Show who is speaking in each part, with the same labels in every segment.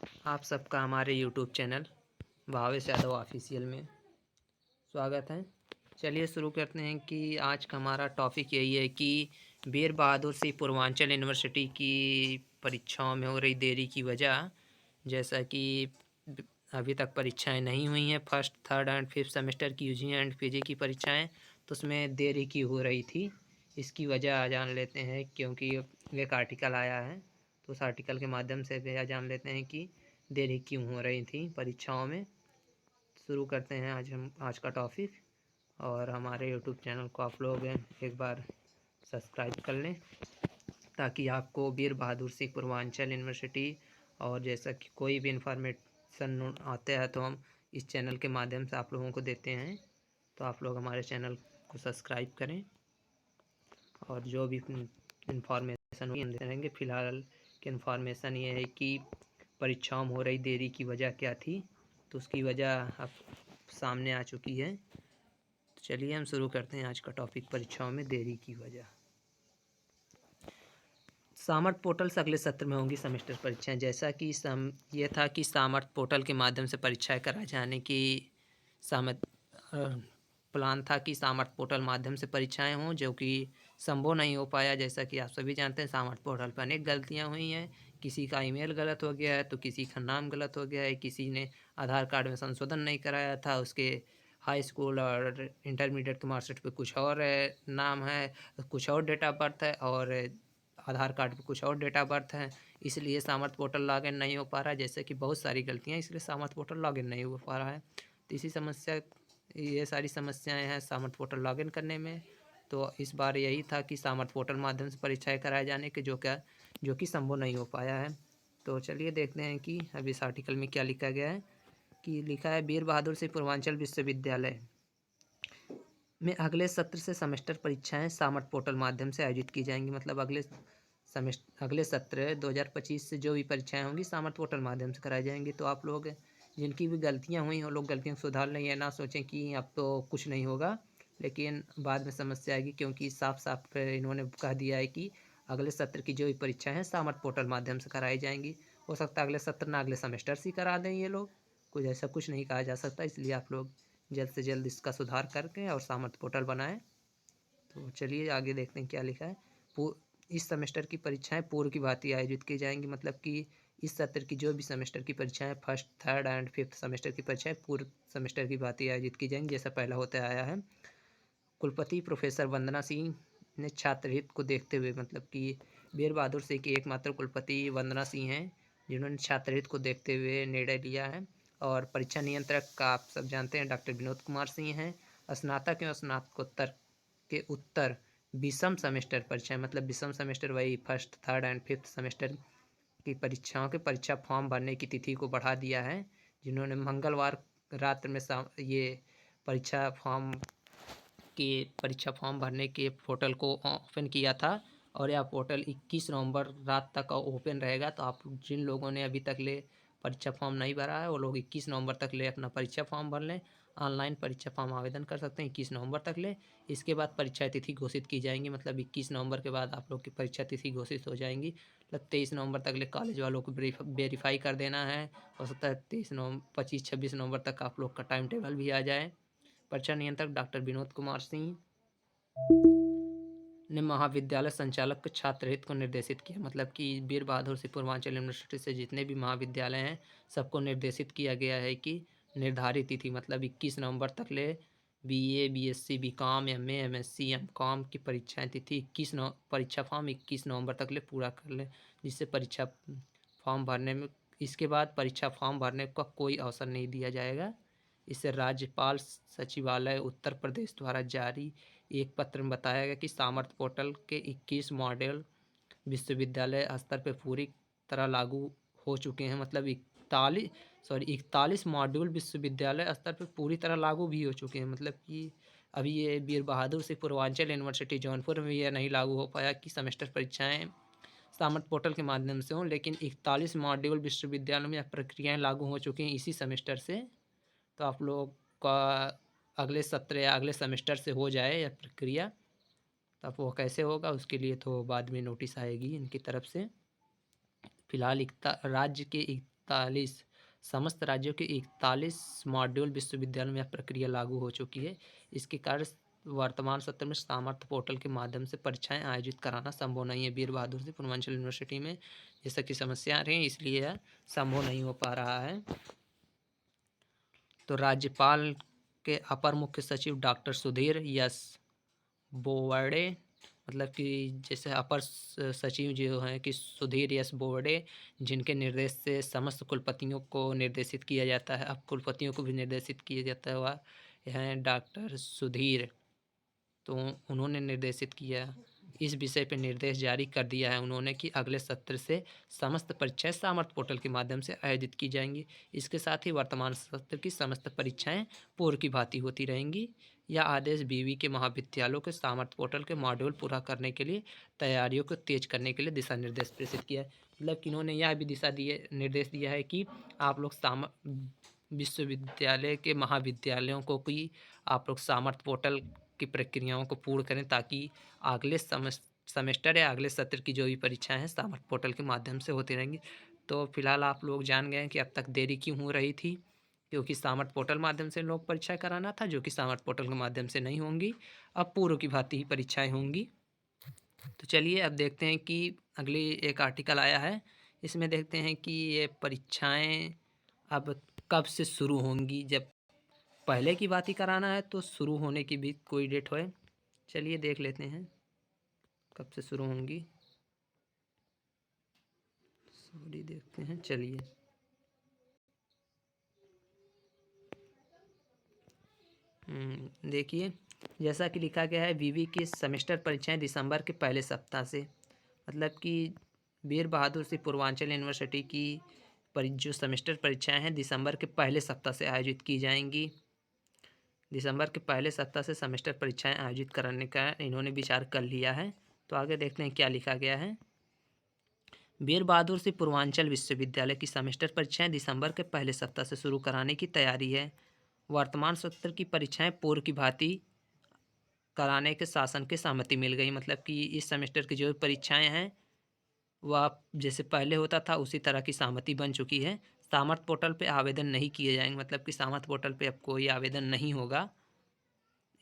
Speaker 1: आप सबका हमारे YouTube channel Bhavesh Yadav official में स्वागत है। चलिए शुरू करते हैं कि आज का हमारा टॉपिक यही है कि वीर बहादुर सिंह पूर्वांचल यूनिवर्सिटी की परीक्षाओं में हो रही देरी की वजह। जैसा कि अभी तक परीक्षाएं नहीं हुई हैं, first third and fifth semester की यूजी एंड पीजी की परीक्षाएं, तो उसमें देरी की हो रही थी। इसकी वजह जान लेते हैं, क्योंकि एक आर्टिकल आया है तो उस आर्टिकल के माध्यम से वजह जान लेते हैं कि देरी क्यों हो रही थी परीक्षाओं में। शुरू करते हैं आज का टॉपिक। और हमारे यूट्यूब चैनल को आप लोग एक बार सब्सक्राइब कर लें, ताकि आपको वीर बहादुर सिंह पूर्वांचल यूनिवर्सिटी और जैसा कि कोई भी इंफॉर्मेशन आते हैं तो हम इस चैनल के माध्यम से आप लोगों को देते हैं। तो आप लोग हमारे चैनल को सब्सक्राइब करें और जो भी इंफॉर्मेशन होगी हम दे रहेंगे। फ़िलहाल की इंफॉर्मेशन ये है कि परीक्षाओं में हो रही देरी की वजह क्या थी, तो उसकी वजह अब सामने आ चुकी है। तो चलिए हम शुरू करते हैं आज का टॉपिक, परीक्षाओं में देरी की वजह। सामर्थ पोर्टल से अगले सत्र में होंगी सेमेस्टर परीक्षाएं। जैसा कि ये था कि सामर्थ पोर्टल के माध्यम से परीक्षाएं कराए जाने की सहमत प्लान था कि सामर्थ पोर्टल माध्यम से परीक्षाएं हों, जो कि संभव नहीं हो पाया। जैसा कि आप सभी जानते हैं, सामर्थ पोर्टल पर अनेक गलतियां हुई हैं। किसी का ईमेल गलत हो गया है, तो किसी का नाम गलत हो गया है, किसी ने आधार कार्ड में संशोधन नहीं कराया था, उसके हाई स्कूल और इंटरमीडिएट के मार्कशीट पे कुछ और नाम है, कुछ और डेट ऑफ बर्थ है, और आधार कार्ड पे कुछ और डेट ऑफ बर्थ है। इसलिए सामर्थ पोर्टल लॉगिन नहीं हो पा रहा है। जैसे कि बहुत सारी गलतियाँ, इसलिए सामर्थ पोर्टल लॉगिन नहीं हो पा रहा है। तो ये सारी समस्याएं हैं सामर्थ पोर्टल लॉगिन करने में। तो इस बार यही था कि सामर्थ पोर्टल माध्यम से परीक्षाएं कराए जाने के जो कि संभव नहीं हो पाया है। तो चलिए देखते हैं कि अब इस आर्टिकल में क्या लिखा गया है। कि लिखा है, वीर बहादुर सिंह पूर्वांचल विश्वविद्यालय में अगले सत्र से सेमेस्टर परीक्षाएं सामर्थ पोर्टल माध्यम से आयोजित की जाएंगी। मतलब अगले सत्र 2025 से जो भी परीक्षाएं होंगी सामर्थ पोर्टल माध्यम से कराई जाएंगी। तो आप लोग जिनकी भी गलतियां हुई वो लोग गलतियों को सुधार लें, या ना सोचें कि अब तो कुछ नहीं होगा, लेकिन बाद में समस्या आएगी। क्योंकि साफ साफ इन्होंने कह दिया है कि अगले सत्र की जो भी परीक्षाएं हैं सामर्थ पोर्टल माध्यम से कराई जाएंगी। हो सकता है अगले सत्र ना अगले सेमेस्टर से ही करा दें ये लोग, कुछ ऐसा कुछ नहीं कहा जा सकता। इसलिए आप लोग जल्द से जल्द इसका सुधार करके और सामर्थ पोर्टल बनाएं। तो चलिए आगे देखते हैं क्या लिखा है। इस सेमेस्टर की परीक्षाएं पूर्व की भांति आयोजित की जाएंगी। मतलब कि इस सत्र की जो भी सेमेस्टर की परीक्षाएं, first third and fifth semester की परीक्षाएं पूर्व सेमेस्टर की भांति आयोजित की जाएंगी, जैसा पहला होता आया है। कुलपति प्रोफेसर वंदना सिंह ने छात्र हित को देखते हुए, मतलब कि वीर बहादुर सिंह की एकमात्र कुलपति वंदना सिंह हैं, जिन्होंने छात्र हित को देखते हुए निर्णय लिया है। और परीक्षा नियंत्रक का आप सब जानते हैं डॉक्टर विनोद कुमार सिंह हैं। स्नातक एवं स्नातकोत्तर के उत्तर विषम सेमेस्टर परीक्षाएं, मतलब विषम सेमेस्टर वही first third and fifth semester की परीक्षाओं के परीक्षा फॉर्म भरने की तिथि को बढ़ा दिया है। जिन्होंने मंगलवार रात्र में ये परीक्षा फॉर्म भरने के पोर्टल को ओपन किया था। और यह पोर्टल 21 नवंबर रात तक ओपन रहेगा। तो आप जिन लोगों ने अभी तक ले परीक्षा फॉर्म नहीं भरा है वो लोग 21 नवंबर तक ले अपना परीक्षा फॉर्म भर लें। ऑनलाइन परीक्षा फॉर्म आवेदन कर सकते हैं 21 नवंबर तक ले। इसके बाद परीक्षा तिथि घोषित की जाएंगी। मतलब 21 नवंबर के बाद आप लोग की परीक्षा तिथि घोषित हो जाएंगी। मतलब 23 नवंबर तक ले कॉलेज वालों को वेरीफाई कर देना है। हो सकता है 25-26 नवंबर तक आप लोग का टाइम टेबल भी आ जाए। परीक्षा नियंत्रक डॉक्टर विनोद कुमार सिंह ने महाविद्यालय संचालक को छात्र हित को निर्देशित किया। मतलब कि वीर बहादुर सिंह पूर्वांचल यूनिवर्सिटी से जितने भी महाविद्यालय हैं सबको निर्देशित किया गया है कि निर्धारित तिथि, मतलब 21 नवंबर तक ले BA, BSc, BCom, MA, MSc, MCom की परीक्षाएं तिथि परीक्षा फॉर्म 21 नवंबर तक ले पूरा कर लें, जिससे परीक्षा फॉर्म भरने में इसके बाद परीक्षा फॉर्म भरने का कोई अवसर नहीं दिया जाएगा। इसे राज्यपाल सचिवालय उत्तर प्रदेश द्वारा जारी एक पत्र में बताया गया कि सामर्थ पोर्टल के 21 मॉडल विश्वविद्यालय स्तर पर पूरी तरह लागू हो चुके हैं। मतलब 41 मॉड्यूल विश्वविद्यालय स्तर पर पूरी तरह लागू भी हो चुके हैं। मतलब कि अभी ये वीर बहादुर सिंह पूर्वांचल यूनिवर्सिटी जौनपुर में यह नहीं लागू हो पाया कि सेमेस्टर परीक्षाएं सामर्थ पोर्टल के माध्यम से हों, लेकिन 41 मॉड्यूल विश्वविद्यालयों में प्रक्रियाएं लागू हो चुकी हैं इसी सेमेस्टर से। तो आप लोग का अगले सत्र या अगले सेमेस्टर से हो जाए यह प्रक्रिया, तब वो कैसे होगा उसके लिए तो बाद में नोटिस आएगी इनकी तरफ से। फिलहाल राज्य के 41 समस्त राज्यों के 41 मॉड्यूल विश्वविद्यालय में यह प्रक्रिया लागू हो चुकी है। इसके कारण वर्तमान सत्र में सामर्थ्य पोर्टल के माध्यम से परीक्षाएं आयोजित कराना संभव नहीं है। वीर बहादुर से पूर्वांचल यूनिवर्सिटी में जैसा कि समस्या आ रही है, इसलिए यह संभव नहीं हो पा रहा है। तो राज्यपाल के अपर मुख्य सचिव डॉक्टर सुधीर यस बोवड़े, मतलब कि जैसे अपर सचिव जो हैं कि सुधीर यस बोवड़े, जिनके निर्देश से समस्त कुलपतियों को निर्देशित किया जाता है, अब कुलपतियों को भी निर्देशित किया जाता है, वह हैं डॉक्टर सुधीर, तो उन्होंने निर्देशित किया, इस विषय पर निर्देश जारी कर दिया है उन्होंने कि अगले सत्र से समस्त परीक्षाएं सामर्थ्य पोर्टल के माध्यम से आयोजित की जाएंगी। इसके साथ ही वर्तमान सत्र की समस्त परीक्षाएं पूर्व की भांति होती रहेंगी। यह आदेश बीवी के महाविद्यालयों के सामर्थ्य पोर्टल के मॉड्यूल पूरा करने के लिए तैयारियों को तेज करने के लिए दिशा निर्देश प्रेषित किया है। मतलब कि इन्होंने यह भी निर्देश दिया है कि आप लोग विश्वविद्यालय के महाविद्यालयों को कि आप लोग सामर्थ्य पोर्टल की प्रक्रियाओं को पूर्ण करें, ताकि अगले सेमेस्टर या अगले सत्र की जो भी परीक्षाएं हैं सामर्थ्य पोर्टल के माध्यम से होती रहेंगी। तो फिलहाल आप लोग जान गए हैं कि अब तक देरी क्यों हो रही थी, क्योंकि सामर्थ्य पोर्टल माध्यम से लोग परीक्षा कराना था, जो कि सामर्थ्य पोर्टल के माध्यम से नहीं होंगी, अब पूर्व की भांति ही परीक्षाएं होंगी। तो चलिए अब देखते हैं कि अगली एक आर्टिकल आया है, इसमें देखते हैं कि ये परीक्षाएं अब कब से शुरू होंगी। जब पहले की बात ही कराना है तो शुरू होने की भी कोई डेट हो। चलिए देख लेते हैं कब से शुरू होंगी, सॉरी देखते हैं। चलिए देखिए, जैसा कि लिखा गया है, वीवी की सेमेस्टर परीक्षाएं दिसंबर के पहले सप्ताह से, मतलब कि वीर बहादुर सिंह पूर्वांचल यूनिवर्सिटी की जो सेमेस्टर परीक्षाएं हैं दिसंबर के पहले सप्ताह से आयोजित की जाएंगी। दिसंबर के पहले सप्ताह से सेमेस्टर परीक्षाएं आयोजित कराने का इन्होंने विचार कर लिया है। तो आगे देखते हैं क्या लिखा गया है। वीर बहादुर सिंह पूर्वांचल विश्वविद्यालय की सेमेस्टर परीक्षाएं दिसंबर के पहले सप्ताह से शुरू कराने की तैयारी है। वर्तमान सत्र की परीक्षाएं पूर्व की भांति कराने के शासन की सहमति मिल गई, मतलब कि इस सेमेस्टर की जो परीक्षाएं हैं वह जैसे पहले होता था उसी तरह की सहमति बन चुकी है। सामर्थ्य पोर्टल पे आवेदन नहीं किए जाएंगे, मतलब कि सामर्थ्य पोर्टल पे अब कोई आवेदन नहीं होगा।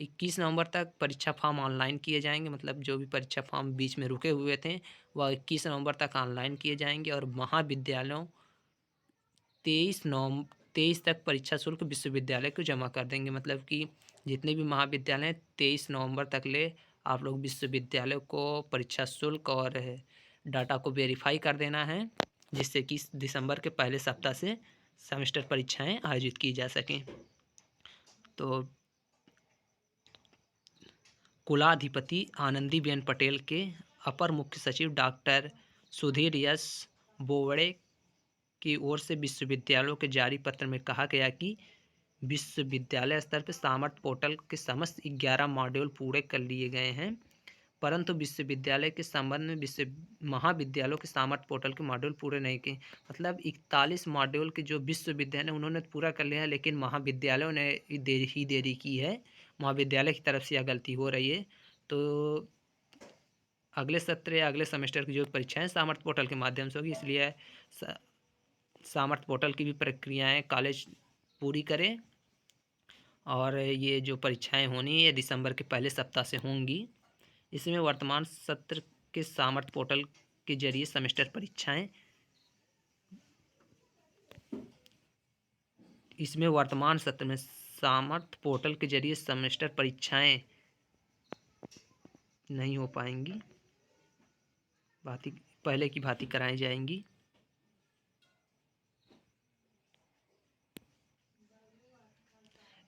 Speaker 1: 21 नवंबर तक परीक्षा फॉर्म ऑनलाइन किए जाएंगे, मतलब जो भी परीक्षा फॉर्म बीच में रुके हुए थे वह 21 नवंबर तक ऑनलाइन किए जाएंगे। और महाविद्यालयों 23 तक परीक्षा शुल्क विश्वविद्यालय को जमा कर देंगे, मतलब कि जितने भी महाविद्यालय हैं 23 नवंबर तक ले आप लोग विश्वविद्यालय को परीक्षा शुल्क और डाटा को वेरीफाई कर देना है, जिससे कि दिसंबर के पहले सप्ताह से सेमेस्टर परीक्षाएं आयोजित की जा सकें। तो कुलाधिपति आनंदीबेन पटेल के अपर मुख्य सचिव डॉक्टर सुधीर यस बोवड़े की ओर से विश्वविद्यालयों के जारी पत्र में कहा गया कि विश्वविद्यालय स्तर पर सामर्थ्य पोर्टल के समस्त 11 मॉड्यूल पूरे कर लिए गए हैं, परंतु विश्वविद्यालय के संबंध में महाविद्यालयों के सामर्थ्य पोर्टल के मॉड्यूल पूरे नहीं किए। मतलब 41 मॉड्यूल के जो विश्वविद्यालय उन्होंने पूरा कर लिया है, लेकिन महाविद्यालयों ने देरी की है। महाविद्यालय की तरफ से यह गलती हो रही है। तो अगले सत्र या अगले सेमेस्टर की जो परीक्षाएं सामर्थ्य पोर्टल के माध्यम से होगी, इसलिए सामर्थ्य पोर्टल की भी प्रक्रियाएं कॉलेज पूरी करें। और ये जो परीक्षाएं होनी है दिसंबर के पहले सप्ताह से होंगी। इसमें वर्तमान सत्र के सामर्थ्य पोर्टल के जरिए सेमेस्टर परीक्षाएं इसमें वर्तमान सत्र में सामर्थ्य पोर्टल के जरिए सेमेस्टर परीक्षाएं नहीं हो पाएंगी, पहले की भांति कराई जाएंगी।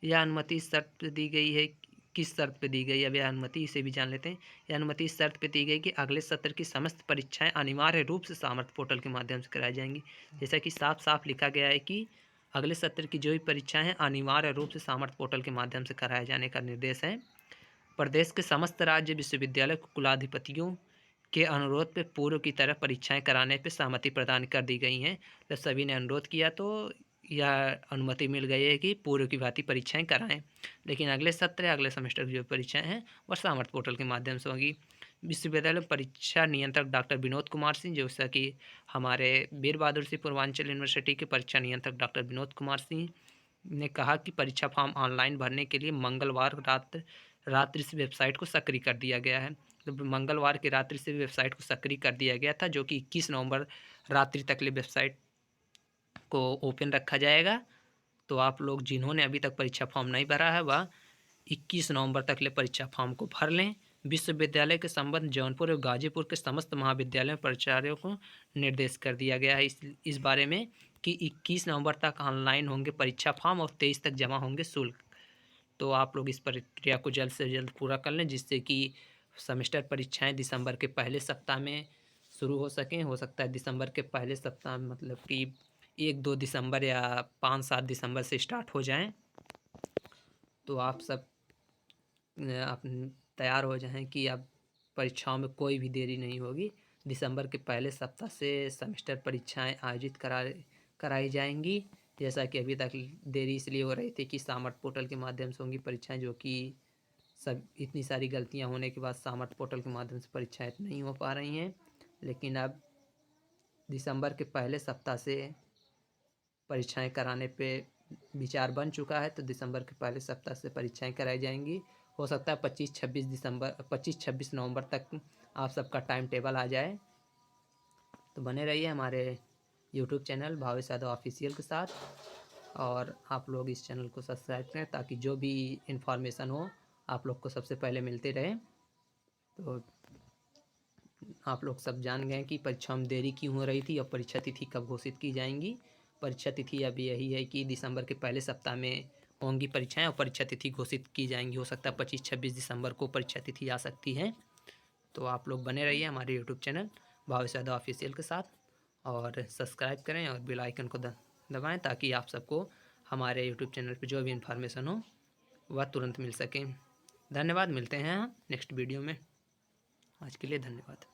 Speaker 1: यह अनुमति शर्त पे दी गई है, किस शर्त पे दी गई है, अब यह अनुमति इसे भी जान लेते हैं। यह अनुमति शर्त पे दी गई कि अगले सत्र की समस्त परीक्षाएं अनिवार्य रूप से सामर्थ्य पोर्टल के माध्यम से कराई जाएंगी। जैसा कि साफ साफ लिखा गया है कि अगले सत्र की जो भी परीक्षाएं हैं अनिवार्य रूप से सामर्थ्य पोर्टल के माध्यम से कराए जाने का निर्देश है। प्रदेश के समस्त राज्य विश्वविद्यालय कुलाधिपतियों के अनुरोध पर पूर्व की तरह परीक्षाएं कराने पर सहमति प्रदान कर दी गई हैं। जब सभी ने अनुरोध किया तो यह अनुमति मिल गई है कि पूर्व की भांति परीक्षाएं कराएं, लेकिन अगले सत्र या अगले सेमेस्टर की जो परीक्षाएं हैं वह सामर्थ्य पोर्टल के माध्यम से होगी। विश्वविद्यालय परीक्षा नियंत्रक डॉक्टर विनोद कुमार सिंह, जैसा कि हमारे वीर बहादुर सिंह पूर्वांचल यूनिवर्सिटी के परीक्षा नियंत्रक डॉक्टर विनोद कुमार सिंह ने कहा कि परीक्षा फॉर्म ऑनलाइन भरने के लिए मंगलवार रात्रि से वेबसाइट को सक्रिय कर दिया गया है। तो मंगलवार की रात्रि से वेबसाइट को सक्रिय कर दिया गया था, जो कि 21 नवंबर रात्रि तक वेबसाइट को ओपन रखा जाएगा। तो आप लोग जिन्होंने अभी तक परीक्षा फॉर्म नहीं भरा है वह 21 नवंबर तक परीक्षा फॉर्म को भर लें। विश्वविद्यालय के संबंध जौनपुर और गाजीपुर के समस्त महाविद्यालयों प्राचार्यों को निर्देश कर दिया गया है इस बारे में कि 21 नवंबर तक ऑनलाइन होंगे परीक्षा फॉर्म और 23 तक जमा होंगे शुल्क। तो आप लोग इस प्रक्रिया को जल्द से जल्द पूरा कर लें, जिससे कि सेमेस्टर परीक्षाएं दिसंबर के पहले सप्ताह में शुरू हो सकें। हो सकता है दिसंबर के पहले सप्ताह मतलब कि 1-2 दिसंबर या 5-7 दिसंबर से स्टार्ट हो जाएं। तो आप सब आप तैयार हो जाएं कि अब परीक्षाओं में कोई भी देरी नहीं होगी। दिसंबर के पहले सप्ताह से सेमेस्टर परीक्षाएं आयोजित कराई जाएंगी। जैसा कि अभी तक देरी इसलिए हो रही थी कि सामर्थ पोर्टल के माध्यम से होंगी परीक्षाएं, जो कि सब इतनी सारी गलतियां होने के बाद सामर्थ पोर्टल के माध्यम से परीक्षाएं नहीं हो पा रही हैं। लेकिन अब दिसंबर के पहले सप्ताह से परीक्षाएं कराने पे विचार बन चुका है। तो दिसंबर के पहले सप्ताह से परीक्षाएं कराई जाएंगी। हो सकता है 25-26 नवंबर तक आप सबका टाइम टेबल आ जाए। तो बने रहिए हमारे YouTube channel Bhavesh Yadav official के साथ, और आप लोग इस चैनल को सब्सक्राइब करें ताकि जो भी इन्फॉर्मेशन हो आप लोग को सबसे पहले मिलते रहे। तो आप लोग सब जान गए कि परीक्षा में देरी क्यों हो रही थी और परीक्षा तिथि कब घोषित की जाएंगी। परीक्षा तिथि अब यही है कि दिसंबर के पहले सप्ताह में होंगी परीक्षाएं और परीक्षा तिथि घोषित की जाएंगी। हो सकता है 25-26 दिसंबर को परीक्षा तिथि आ सकती है। तो आप लोग बने रहिए हमारे YouTube channel Bhavesh Yadav official के साथ, और सब्सक्राइब करें और बेल आइकन को दबाएं ताकि आप सबको हमारे यूट्यूब चैनल पर जो भी इन्फॉर्मेशन हो वह तुरंत मिल सके। धन्यवाद। मिलते हैं नेक्स्ट वीडियो में। आज के लिए धन्यवाद।